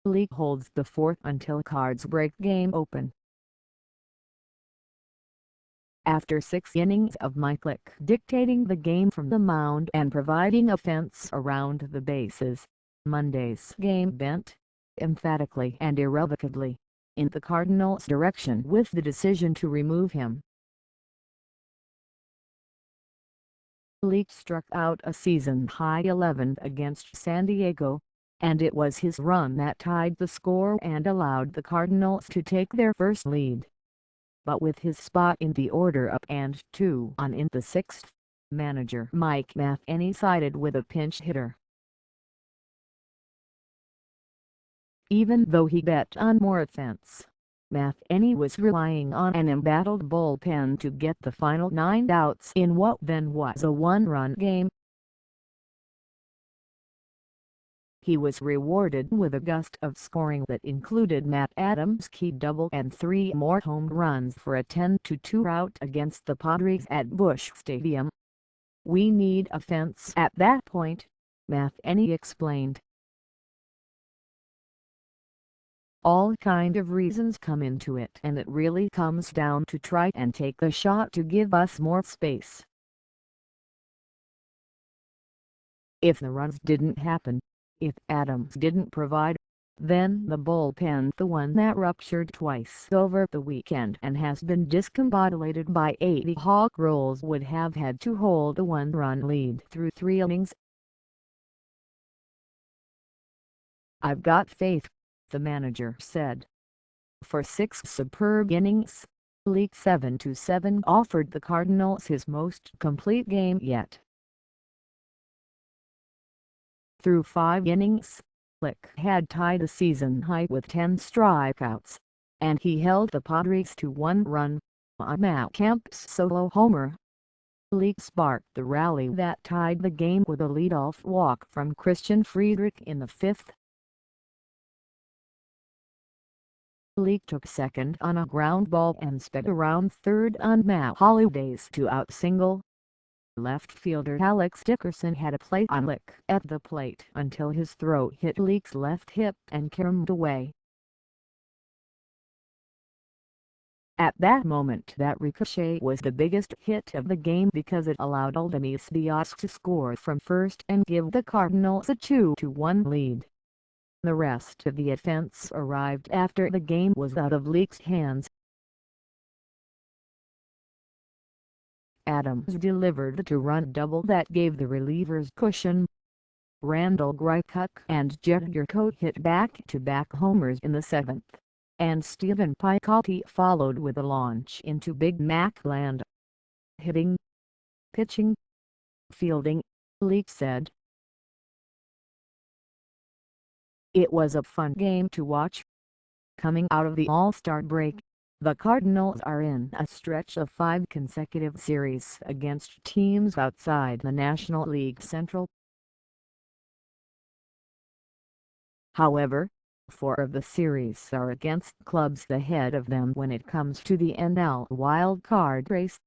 Leake holds the fourth until cards break game open. After 6 innings of Mike Leake dictating the game from the mound and providing offense around the bases, Monday's game bent, emphatically and irrevocably, in the Cardinals' direction with the decision to remove him. Leake struck out a season-high 11 against San Diego, and it was his run that tied the score and allowed the Cardinals to take their first lead. But with his spot in the order up and 2 on in the 6th, manager Mike Matheny sided with a pinch hitter. Even though he bet on more offense, Matheny was relying on an embattled bullpen to get the final 9 outs in what then was a 1-run game. He was rewarded with a gust of scoring that included Matt Adams' key double and 3 more home runs for a 10-2 rout against the Padres at Busch Stadium. "We need offense at that point," Matheny explained. "All kind of reasons come into it, and it really comes down to try and take the shot to give us more space. If the runs didn't happen, if Adams didn't provide, then the bullpen, the one that ruptured twice over the weekend and has been discombobulated by 80 hog rolls, would have had to hold a 1-run lead through 3 innings. I've got faith," the manager said. For 6 superb innings, Leake 7-7 offered the Cardinals his most complete game yet. Through 5 innings, Leake had tied a season high with 10 strikeouts, and he held the Padres to 1 run on Matt Kemp's solo homer. Leake sparked the rally that tied the game with a leadoff walk from Christian Friedrich in the 5th. Leake took second on a ground ball and sped around third on Matt Holliday's 2-out single. Left fielder Alex Dickerson had a play on Leake at the plate until his throw hit Leake's left hip and caromed away. At that moment, that ricochet was the biggest hit of the game because it allowed Aledmys Diaz to score from first and give the Cardinals a 2-1 lead. The rest of the offense arrived after the game was out of Leake's hands. Adams delivered a 2-run double that gave the relievers cushion. Randall Grichuk and Jed Urquhart hit back-to-back homers in the 7th, and Stephen Piscotty followed with a launch into Big Mac land. "Hitting, pitching, fielding," Leake said. "It was a fun game to watch." Coming out of the All-Star break, the Cardinals are in a stretch of 5 consecutive series against teams outside the National League Central. However, 4 of the series are against clubs ahead of them when it comes to the NL wild-card race.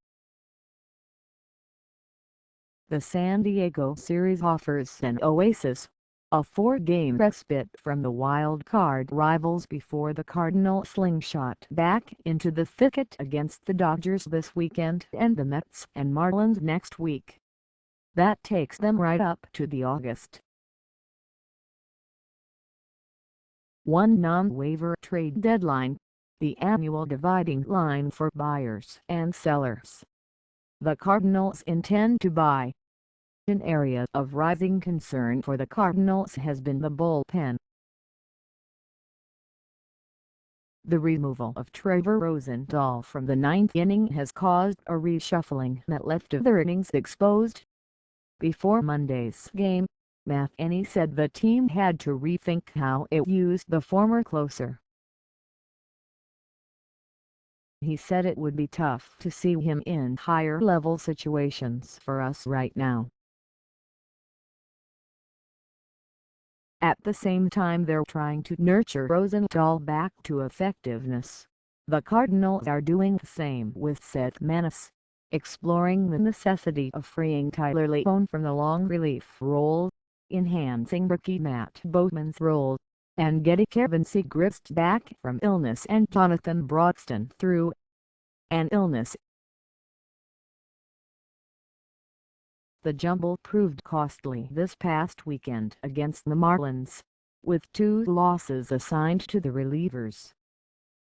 The San Diego series offers an oasis, a 4-game respite from the wild-card rivals before the Cardinals slingshot back into the thicket against the Dodgers this weekend and the Mets and Marlins next week. That takes them right up to the August 1 non-waiver trade deadline, the annual dividing line for buyers and sellers. The Cardinals intend to buy. An area of rising concern for the Cardinals has been the bullpen. The removal of Trevor Rosenthal from the 9th inning has caused a reshuffling that left other innings exposed. Before Monday's game, Matheny said the team had to rethink how it used the former closer. He said it would be tough to see him in higher-level situations for us right now. At the same time they're trying to nurture Rosenthal back to effectiveness. The Cardinals are doing the same with Seth Maness, exploring the necessity of freeing Tyler Lyons from the long relief role, enhancing rookie Matt Bowman's role, and getting Kevin Siegrist back from illness and Jonathan Broxton through an illness. The jumble proved costly this past weekend against the Marlins, with 2 losses assigned to the relievers.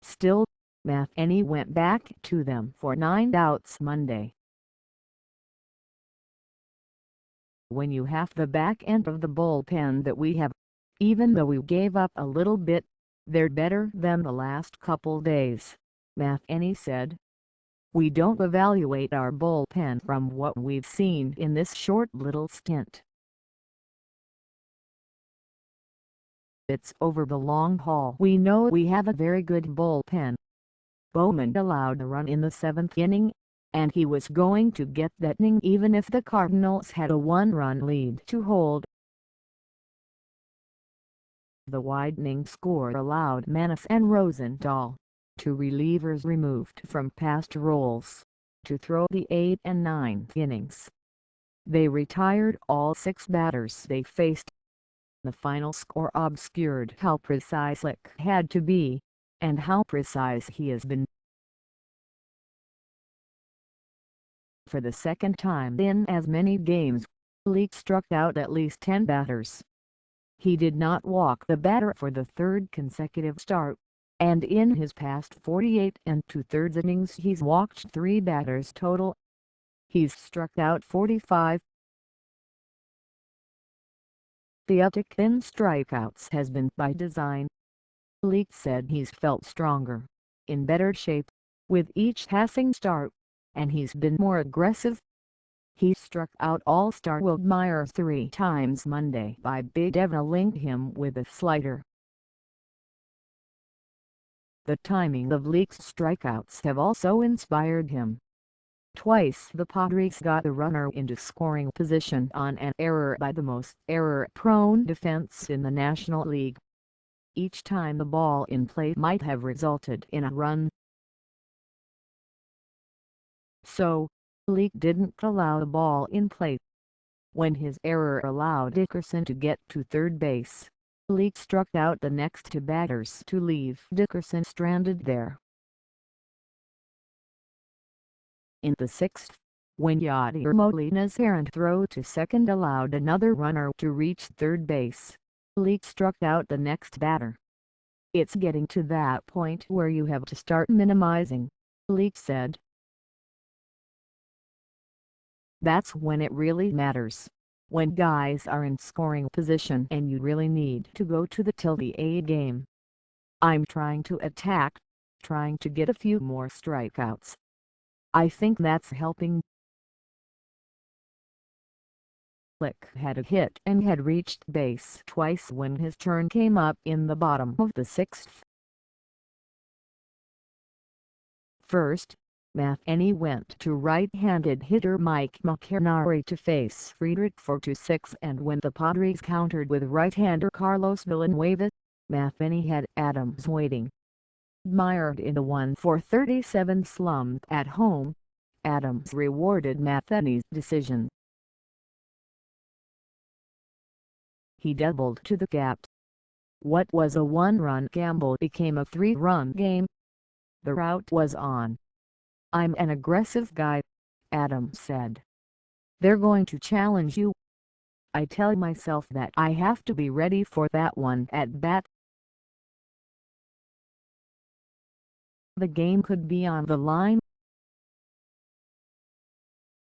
Still, Matheny went back to them for 9 outs Monday. When you have the back end of the bullpen that we have, even though we gave up a little bit, they're better than the last couple days, Matheny said. We don't evaluate our bullpen from what we've seen in this short little stint. It's over the long haul. We know we have a very good bullpen. Bowman allowed a run in the 7th inning, and he was going to get that inning even if the Cardinals had a 1-run lead to hold. The widening score allowed Maness and Rosenthal, 2 relievers removed from past roles, to throw the 8th and 9th innings. They retired all 6 batters they faced. The final score obscured how precise Leake had to be, and how precise he has been. For the second time in as many games, Leake struck out at least 10 batters. He did not walk the batter for the 3rd consecutive start, and in his past 48 2/3 innings he's walked 3 batters total. He's struck out 45. The uptick in strikeouts has been by design. Leake said he's felt stronger, in better shape, with each passing start, and he's been more aggressive. He struck out All-Star Will Myers 3 times Monday by belittling him with a slider. The timing of Leake's strikeouts have also inspired him. Twice the Padres got the runner into scoring position on an error by the most error-prone defense in the National League. Each time the ball in play might have resulted in a run. So, Leake didn't allow the ball in play. When his error allowed Dickerson to get to third base, Leake struck out the next 2 batters to leave Dickerson stranded there. In the 6th, when Yadier Molina's errant throw to second allowed another runner to reach third base, Leake struck out the next batter. It's getting to that point where you have to start minimizing, Leake said. That's when it really matters, when guys are in scoring position and you really need to go to the A game. I'm trying to attack, trying to get a few more strikeouts. I think that's helping. Leake had a hit and had reached base twice when his turn came up in the bottom of the 6th. First, Matheny went to right-handed hitter Mike Matheny to face Friedrich for 2-6, and when the Padres countered with right-hander Carlos Villanueva, Matheny had Adams waiting. Mired in the 1-for-37 slump at home, Adams rewarded Matheny's decision. He doubled to the gap. What was a 1-run gamble became a 3-run game. The route was on. I'm an aggressive guy, Adams said. They're going to challenge you. I tell myself that I have to be ready for that one at bat. The game could be on the line.